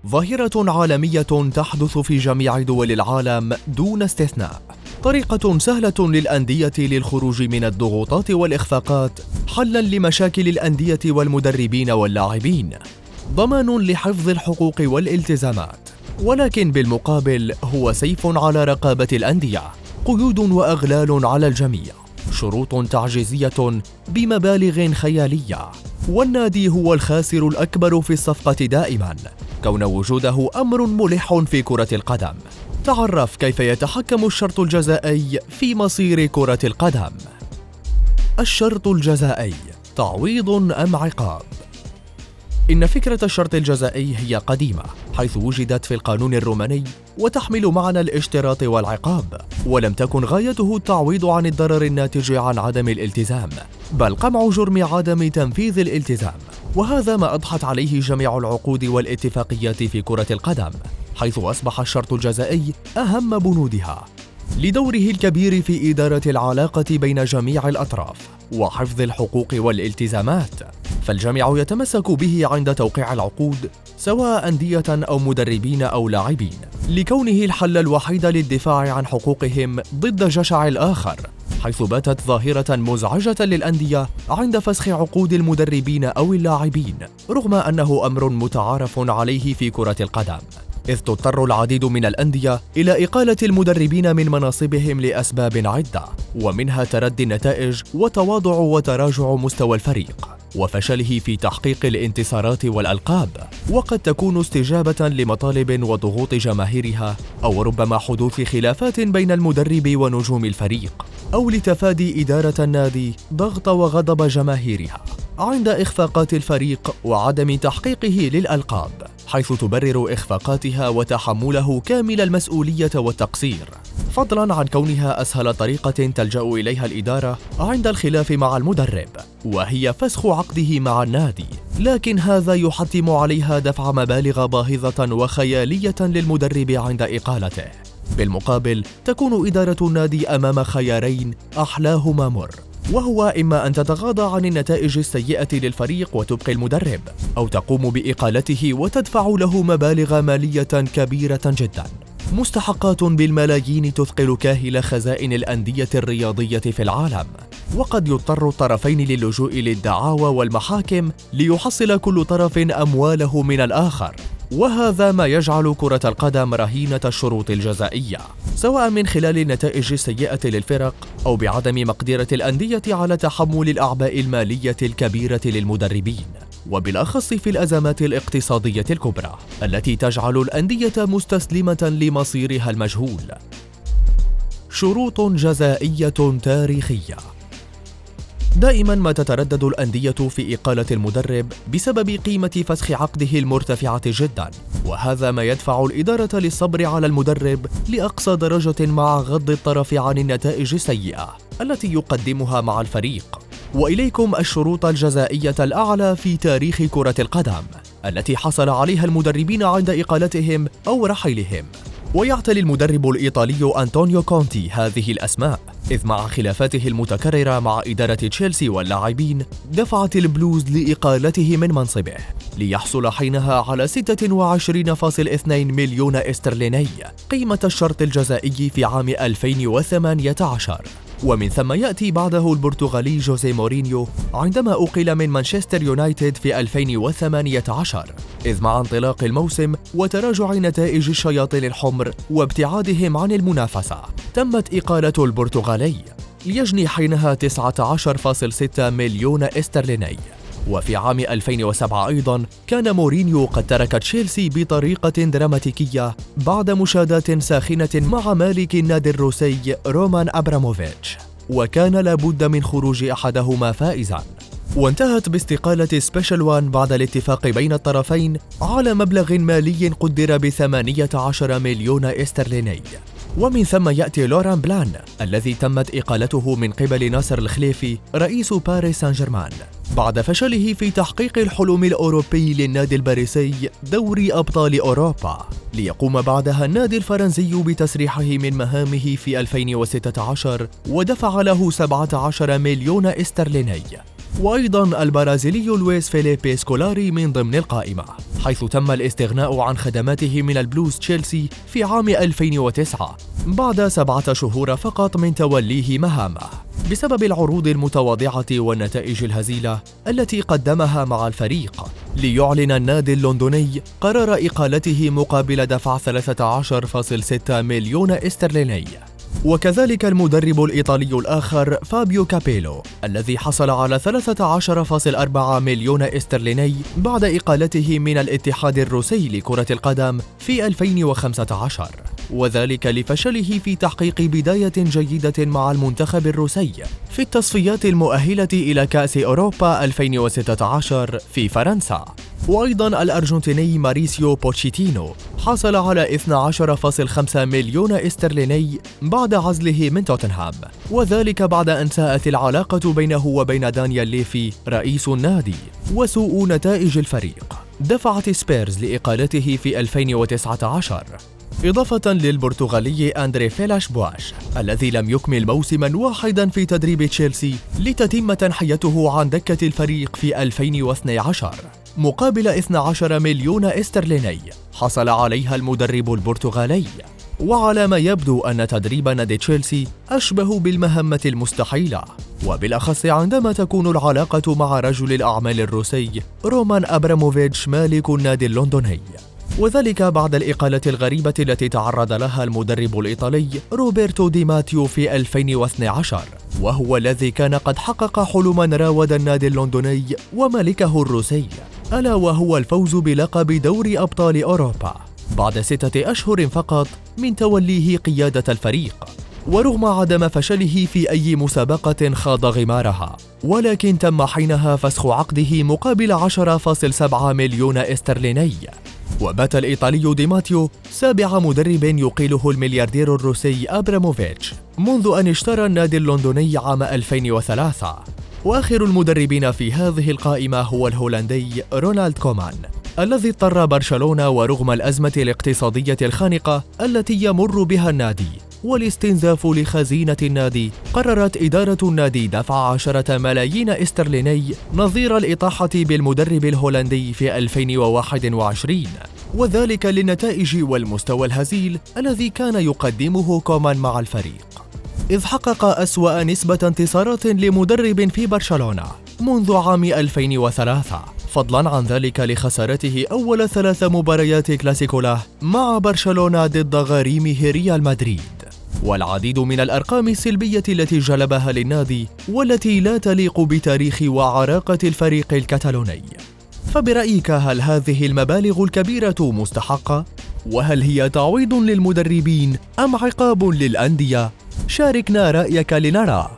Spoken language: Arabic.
ظاهرة عالمية تحدث في جميع دول العالم دون استثناء. طريقة سهلة للأندية للخروج من الضغوطات والإخفاقات حلاً لمشاكل الأندية والمدربين واللاعبين. ضمان لحفظ الحقوق والالتزامات، ولكن بالمقابل هو سيف على رقابة الأندية، قيود وأغلال على الجميع، شروط تعجيزية بمبالغ خيالية. والنادي هو الخاسر الأكبر في الصفقة دائماً، كون وجوده أمر ملح في كرة القدم. تعرف كيف يتحكم الشرط الجزائي في مصير كرة القدم. الشرط الجزائي تعويض أم عقاب؟ إن فكرة الشرط الجزائي هي قديمة، حيث وجدت في القانون الروماني وتحمل معنى الاشتراط والعقاب، ولم تكن غايته التعويض عن الضرر الناتج عن عدم الالتزام، بل قمع جرم عدم تنفيذ الالتزام. وهذا ما أضحت عليه جميع العقود والاتفاقيات في كرة القدم، حيث أصبح الشرط الجزائي أهم بنودها لدوره الكبير في إدارة العلاقة بين جميع الأطراف وحفظ الحقوق والالتزامات. فالجميع يتمسك به عند توقيع العقود، سواء أندية أو مدربين أو لاعبين، لكونه الحل الوحيد للدفاع عن حقوقهم ضد جشع الآخر، حيث باتت ظاهرة مزعجة للأندية عند فسخ عقود المدربين أو اللاعبين، رغم أنه أمر متعارف عليه في كرة القدم، إذ تضطر العديد من الأندية إلى إقالة المدربين من مناصبهم لأسباب عدة، ومنها تردي النتائج وتواضع وتراجع مستوى الفريق وفشله في تحقيق الانتصارات والألقاب، وقد تكون استجابة لمطالب وضغوط جماهيرها، أو ربما حدوث خلافات بين المدرب ونجوم الفريق، أو لتفادي إدارة النادي ضغط وغضب جماهيرها عند إخفاقات الفريق وعدم تحقيقه للألقاب، حيث تبرر إخفاقاتها وتحمله كامل المسؤولية والتقصير، فضلاً عن كونها أسهل طريقة تلجأ إليها الإدارة عند الخلاف مع المدرب، وهي فسخ عقده مع النادي. لكن هذا يحتم عليها دفع مبالغ باهظة وخيالية للمدرب عند إقالته. بالمقابل تكون إدارة النادي أمام خيارين أحلاهما مر، وهو إما أن تتغاضى عن النتائج السيئة للفريق وتبقي المدرب، أو تقوم بإقالته وتدفع له مبالغ مالية كبيرة جدا، مستحقات بالملايين تثقل كاهل خزائن الأندية الرياضية في العالم. وقد يضطر الطرفين للجوء للدعاوى والمحاكم ليحصل كل طرف أمواله من الآخر، وهذا ما يجعل كرة القدم رهينة الشروط الجزائية، سواء من خلال النتائج السيئة للفرق أو بعدم مقدرة الأندية على تحمل الأعباء المالية الكبيرة للمدربين، وبالأخص في الأزمات الاقتصادية الكبرى التي تجعل الأندية مستسلمة لمصيرها المجهول. شروط جزائية تاريخية. دائما ما تتردد الأندية في إقالة المدرب بسبب قيمة فسخ عقده المرتفعة جدا، وهذا ما يدفع الإدارة للصبر على المدرب لأقصى درجة مع غض الطرف عن النتائج السيئة التي يقدمها مع الفريق. وإليكم الشروط الجزائية الأعلى في تاريخ كرة القدم التي حصل عليها المدربين عند إقالتهم أو رحيلهم. ويعتلي المدرب الإيطالي أنطونيو كونتي هذه الأسماء، إذ مع خلافاته المتكررة مع إدارة تشيلسي واللاعبين دفعت البلوز لإقالته من منصبه، ليحصل حينها على 26.2 مليون استرليني قيمة الشرط الجزائي في عام 2018. ومن ثم يأتي بعده البرتغالي جوزيه مورينيو عندما أقيل من مانشستر يونايتد في 2018، إذ مع انطلاق الموسم وتراجع نتائج الشياطين الحمر وابتعادهم عن المنافسة تمت إقالة البرتغالي، ليجني حينها 19.6 مليون استرليني. وفي عام 2007 أيضا كان مورينيو قد ترك تشيلسي بطريقة دراماتيكية بعد مشادات ساخنة مع مالك النادي الروسي رومان أبراموفيتش، وكان لابد من خروج أحدهما فائزا، وانتهت باستقالة سبيشال وان بعد الاتفاق بين الطرفين على مبلغ مالي قدر ب18 مليون استرليني. ومن ثم يأتي لوران بلان الذي تمت إقالته من قبل ناصر الخليفي رئيس باريس سان جيرمان بعد فشله في تحقيق الحلم الأوروبي للنادي الباريسي دوري أبطال أوروبا، ليقوم بعدها النادي الفرنسي بتسريحه من مهامه في 2016 ودفع له 17 مليون استرليني. وأيضا البرازيلي لويس فيليبي سكولاري من ضمن القائمة، حيث تم الاستغناء عن خدماته من البلوز تشيلسي في عام 2009 بعد 7 شهور فقط من توليه مهامه، بسبب العروض المتواضعة والنتائج الهزيلة التي قدمها مع الفريق. ليعلن النادي اللندني قرار إقالته مقابل دفع 13.6 مليون استرليني. وكذلك المدرب الإيطالي الآخر فابيو كابيلو الذي حصل على 13.4 مليون استرليني بعد إقالته من الاتحاد الروسي لكرة القدم في 2015، وذلك لفشله في تحقيق بداية جيدة مع المنتخب الروسي في التصفيات المؤهلة إلى كأس أوروبا 2016 في فرنسا. وأيضا الأرجنتيني ماريسيو بوتشيتينو حصل على 12.5 مليون استرليني بعد عزله من توتنهام، وذلك بعد أن ساءت العلاقة بينه وبين دانيال ليفي رئيس النادي، وسوء نتائج الفريق دفعت سبيرز لإقالته في 2019، إضافة للبرتغالي أندري فيلاش بواش الذي لم يكمل موسما واحدا في تدريب تشيلسي لتتم تنحيته عن دكة الفريق في 2012 مقابل 12 مليون استرليني حصل عليها المدرب البرتغالي. وعلى ما يبدو أن تدريب نادي تشيلسي أشبه بالمهمة المستحيلة، وبالأخص عندما تكون العلاقة مع رجل الأعمال الروسي رومان أبراموفيتش مالك النادي اللندني، وذلك بعد الإقالة الغريبة التي تعرض لها المدرب الإيطالي روبرتو دي ماتيو في 2012، وهو الذي كان قد حقق حلما راود النادي اللندني وملكه الروسي، ألا وهو الفوز بلقب دوري أبطال أوروبا بعد 6 أشهر فقط من توليه قيادة الفريق، ورغم عدم فشله في أي مسابقة خاض غمارها، ولكن تم حينها فسخ عقده مقابل 10.7 مليون استرليني. وبات الإيطالي دي ماتيو 7 مدرب يقيله الملياردير الروسي أبراموفيتش منذ أن اشترى النادي اللندني عام 2003. وآخر المدربين في هذه القائمة هو الهولندي رونالد كومان الذي اضطر برشلونة ورغم الأزمة الاقتصادية الخانقة التي يمر بها النادي والاستنزاف لخزينة النادي، قررت إدارة النادي دفع 10 ملايين استرليني نظير الإطاحة بالمدرب الهولندي في 2021، وذلك للنتائج والمستوى الهزيل الذي كان يقدمه كومان مع الفريق، إذ حقق أسوأ نسبة انتصارات لمدرب في برشلونة منذ عام 2003، فضلا عن ذلك لخسارته أول 3 مباريات كلاسيكو له مع برشلونة ضد غريمه ريال مدريد، والعديد من الأرقام السلبية التي جلبها للنادي والتي لا تليق بتاريخ وعراقة الفريق الكتالوني. فبرأيك هل هذه المبالغ الكبيرة مستحقة؟ وهل هي تعويض للمدربين أم عقاب للأندية؟ شاركنا رأيك لنرى.